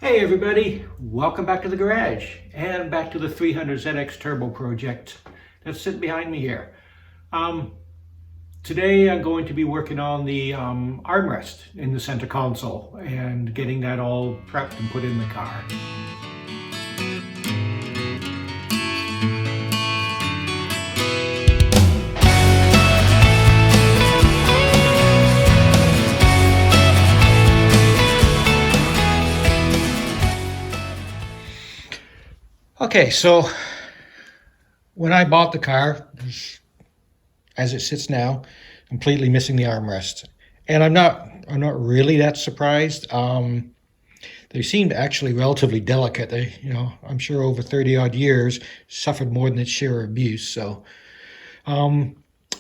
Hey everybody, welcome back to the garage and back to the 300ZX Turbo project that's sitting behind me here. Today I'm going to be working on the armrest in the center console and getting that all prepped and put in the car. Okay, so when I bought the car, as it sits now, completely missing the armrest, and I'm not really that surprised. They seemed actually relatively delicate. They, I'm sure over 30 odd years suffered more than its share of abuse. So,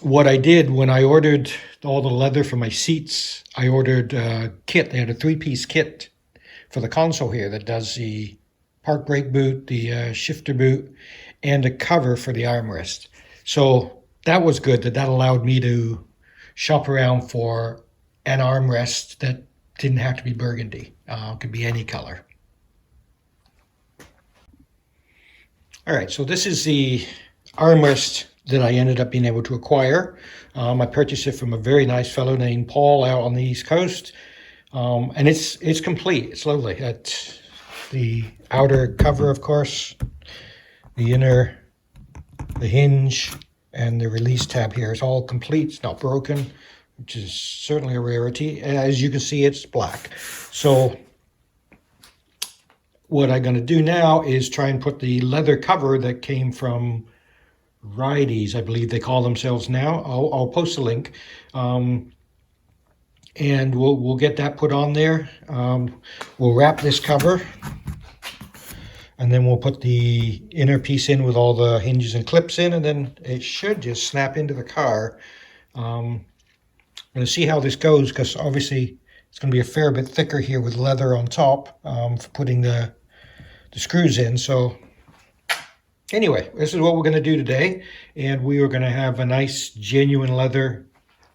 what I did when I ordered all the leather for my seats, I ordered a kit. They had a 3-piece kit for the console here that does the park brake boot, the shifter boot, and a cover for the armrest. So that was good. That allowed me to shop around for an armrest that didn't have to be burgundy. It could be any color. All right, so this is the armrest that I ended up being able to acquire. I purchased it from a very nice fellow named Paul out on the East Coast. And it's complete. It's lovely. It's the outer cover, of course, the inner, the hinge, and the release tab here is all complete. It's not broken, which is certainly a rarity. As you can see, it's black. So what I'm going to do now is try and put the leather cover that came from Rideys, I believe they call themselves now. I'll post a link. And we'll get that put on there. We'll wrap this cover, and then we'll put the inner piece in with all the hinges and clips in, and then it should just snap into the car. I'm going to see how this goes, because obviously it's going to be a fair bit thicker here with leather on top for putting the screws in. So anyway, this is what we're going to do today, and we are going to have a nice genuine leather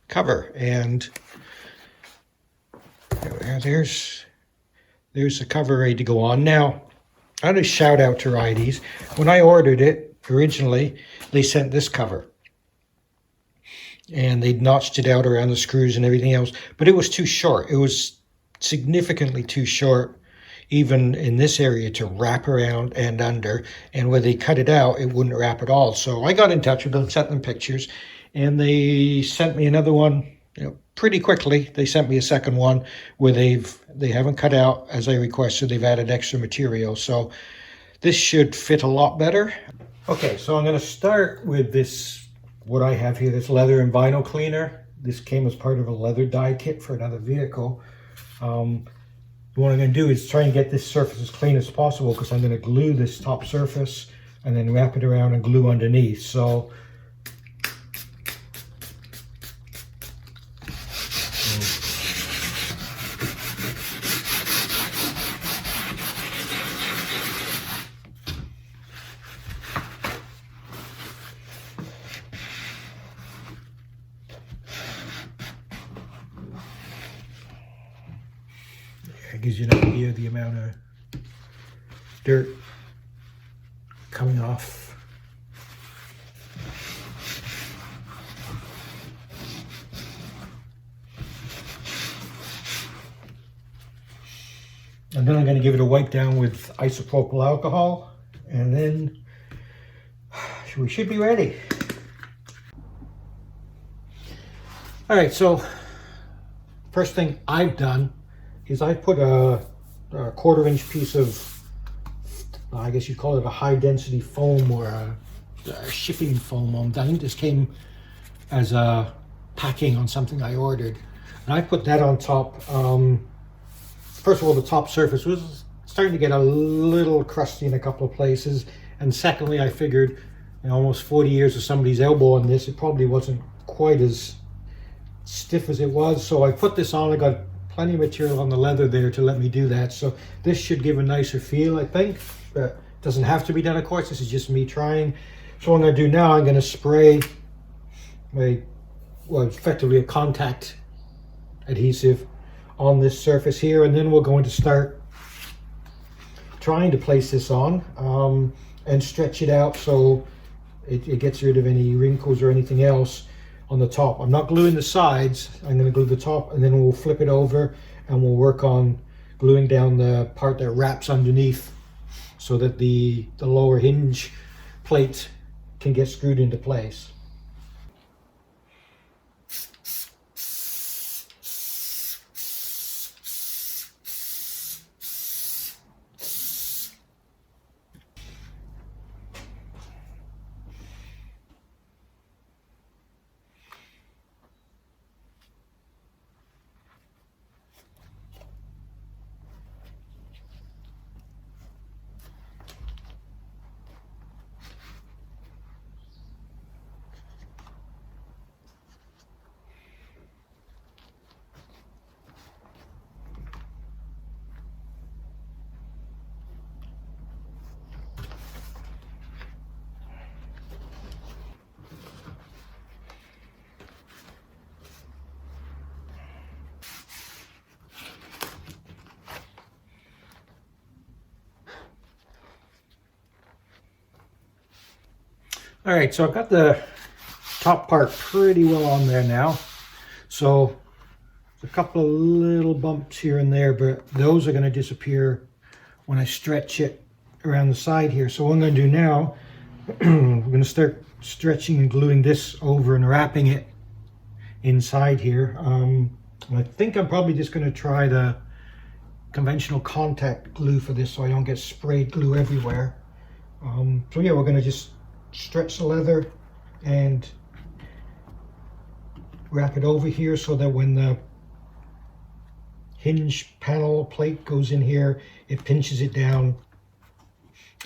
cover. And there's the cover ready to go on. Now, I want to shout out to Rideys. When I ordered it originally, they sent this cover, and they'd notched it out around the screws and everything else, but it was too short. It was significantly too short, even in this area, to wrap around and under, and where they cut it out, it wouldn't wrap at all. So I got in touch with them, sent them pictures, and they sent me another one. Pretty quickly. They sent me a second one where they haven't cut out as I requested. They've added extra material, so this should fit a lot better. Okay, so I'm going to start with this, what I have here, this leather and vinyl cleaner. This came as part of a leather dye kit for another vehicle. What I'm going to do is try and get this surface as clean as possible, because I'm going to glue this top surface and then wrap it around and glue underneath. So it gives you an idea of the amount of dirt coming off. And then I'm going to give it a wipe down with isopropyl alcohol, and then we should be ready. All right, so first thing I've done is I put a 1/4-inch piece of, I guess you'd call it a high density foam, or a shipping foam on. I think this came as a packing on something I ordered, and I put that on top. First of all, the top surface was starting to get a little crusty in a couple of places, and secondly, I figured almost 40 years of somebody's elbow on this, it probably wasn't quite as stiff as it was. So I put this on. I got plenty of material on the leather there to let me do that. So this should give a nicer feel, I think. It doesn't have to be done, of course. This is just me trying. So what I'm going to do now, I'm going to spray effectively a contact adhesive on this surface here, and then we're going to start trying to place this on and stretch it out so it gets rid of any wrinkles or anything else on the top. I'm not gluing the sides, I'm going to glue the top, and then we'll flip it over and we'll work on gluing down the part that wraps underneath so that the lower hinge plate can get screwed into place. All right, so I've got the top part pretty well on there now. So a couple of little bumps here and there, but those are going to disappear when I stretch it around the side here. So what I'm going to do now, we're going to start stretching and gluing this over and wrapping it inside here. I think I'm probably just going to try the conventional contact glue for this so I don't get sprayed glue everywhere. So yeah, we're going to just stretch the leather and wrap it over here so that when the hinge panel plate goes in here, it pinches it down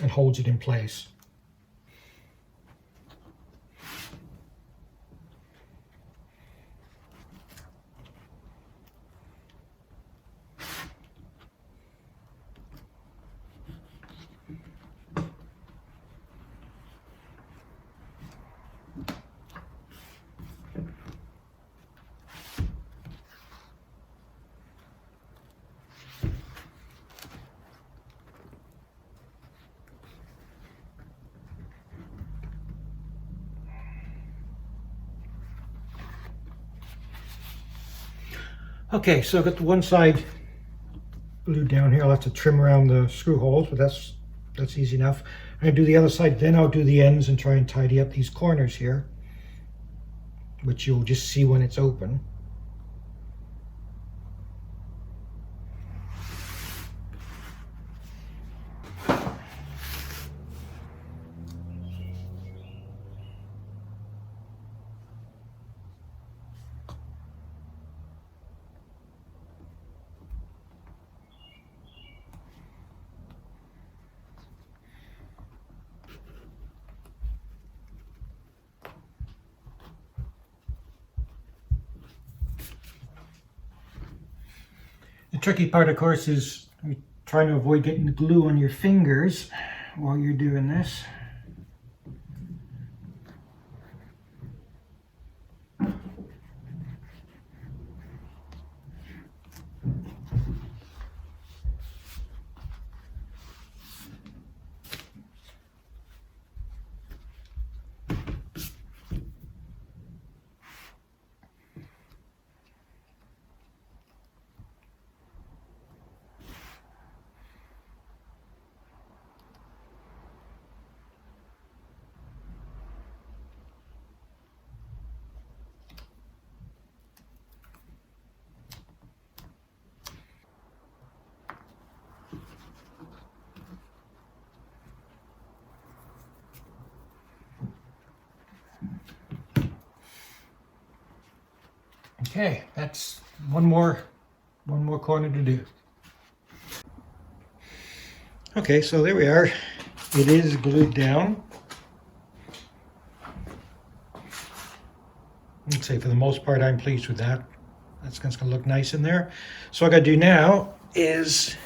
and holds it in place. Okay, so I've got the one side glued down here. I'll have to trim around the screw holes, but that's easy enough. I'm going to do the other side, then I'll do the ends and try and tidy up these corners here, which you'll just see when it's open. The tricky part, of course, is trying to avoid getting the glue on your fingers while you're doing this. Okay, that's one more corner to do. Okay, so there we are. It is glued down. I'd say for the most part I'm pleased with that. That's going to look nice in there. So what I got to do now is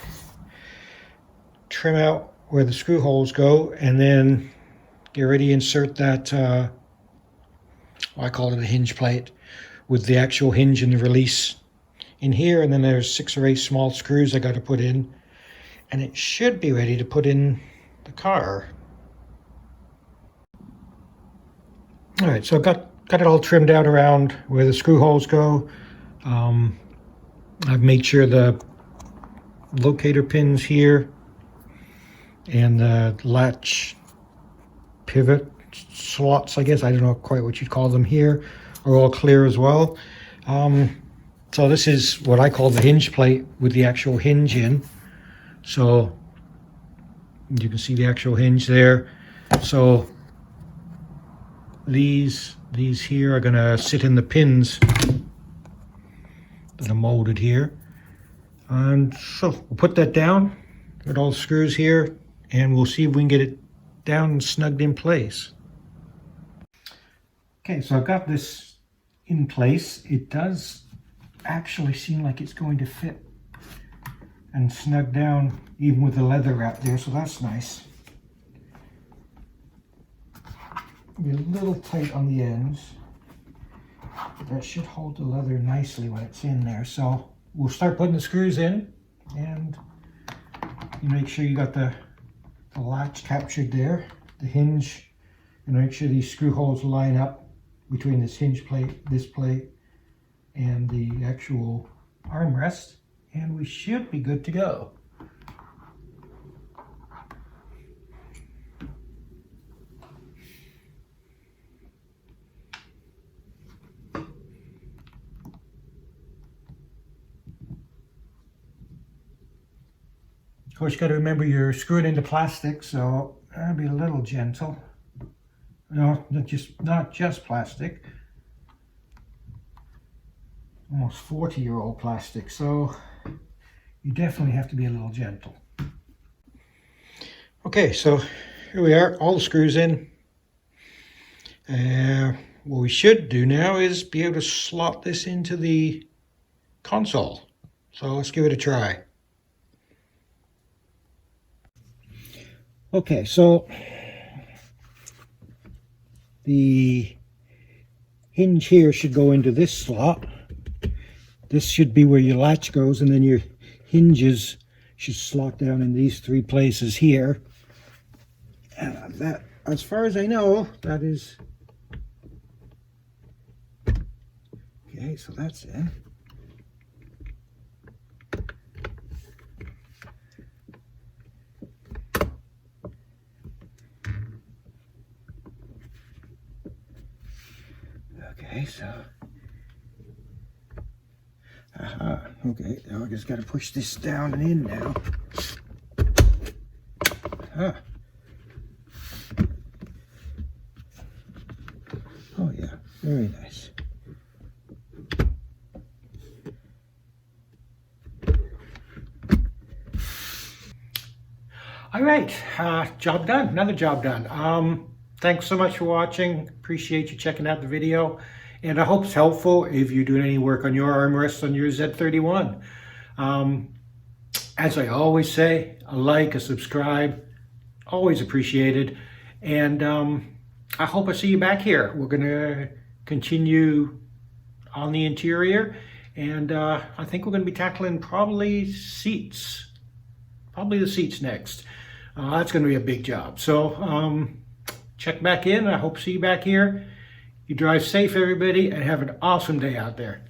trim out where the screw holes go and then get ready to insert that, I call it a hinge plate, with the actual hinge and the release in here. And then there's 6 or 8 small screws I got to put in. and it should be ready to put in the car. All right, so I've got it all trimmed out around where the screw holes go. I've made sure the locator pins here and the latch pivot slots, I guess, I don't know quite what you'd call them here, are all clear as well. So this is what I call the hinge plate with the actual hinge in. So you can see the actual hinge there. So these here are going to sit in the pins that are molded here. And so we'll put that down, get all the screws here, and we'll see if we can get it down and snugged in place. Okay, so I've got this in place. It does actually seem like it's going to fit and snug down even with the leather wrap there, so that's nice. Be a little tight on the ends, but that should hold the leather nicely when it's in there. So we'll start putting the screws in, and you make sure you got the latch captured there, the hinge, and make sure these screw holes line up between this hinge plate, this plate, and the actual armrest, and we should be good to go. Of course, you got to remember you're screwing into plastic, so I'll be a little gentle. No, not just plastic. Almost 40-year-old plastic, so you definitely have to be a little gentle. Okay, so here we are, all the screws in. What we should do now is be able to slot this into the console. So let's give it a try. Okay, so the hinge here should go into this slot. This should be where your latch goes, and then your hinges should slot down in these three places here. And that, as far as I know, that is... Okay, so that's in. Okay, so... Okay, now I just got to push this down and in now. Oh yeah, very nice. All right, job done, another job done. Thanks so much for watching. Appreciate you checking out the video. And I hope it's helpful if you're doing any work on your armrests on your Z31. As I always say, a like, a subscribe, always appreciated. And I hope I see you back here. We're going to continue on the interior. And I think we're going to be tackling probably seats. Probably the seats next. That's going to be a big job. So check back in. I hope to see you back here. You drive safe, everybody, and have an awesome day out there.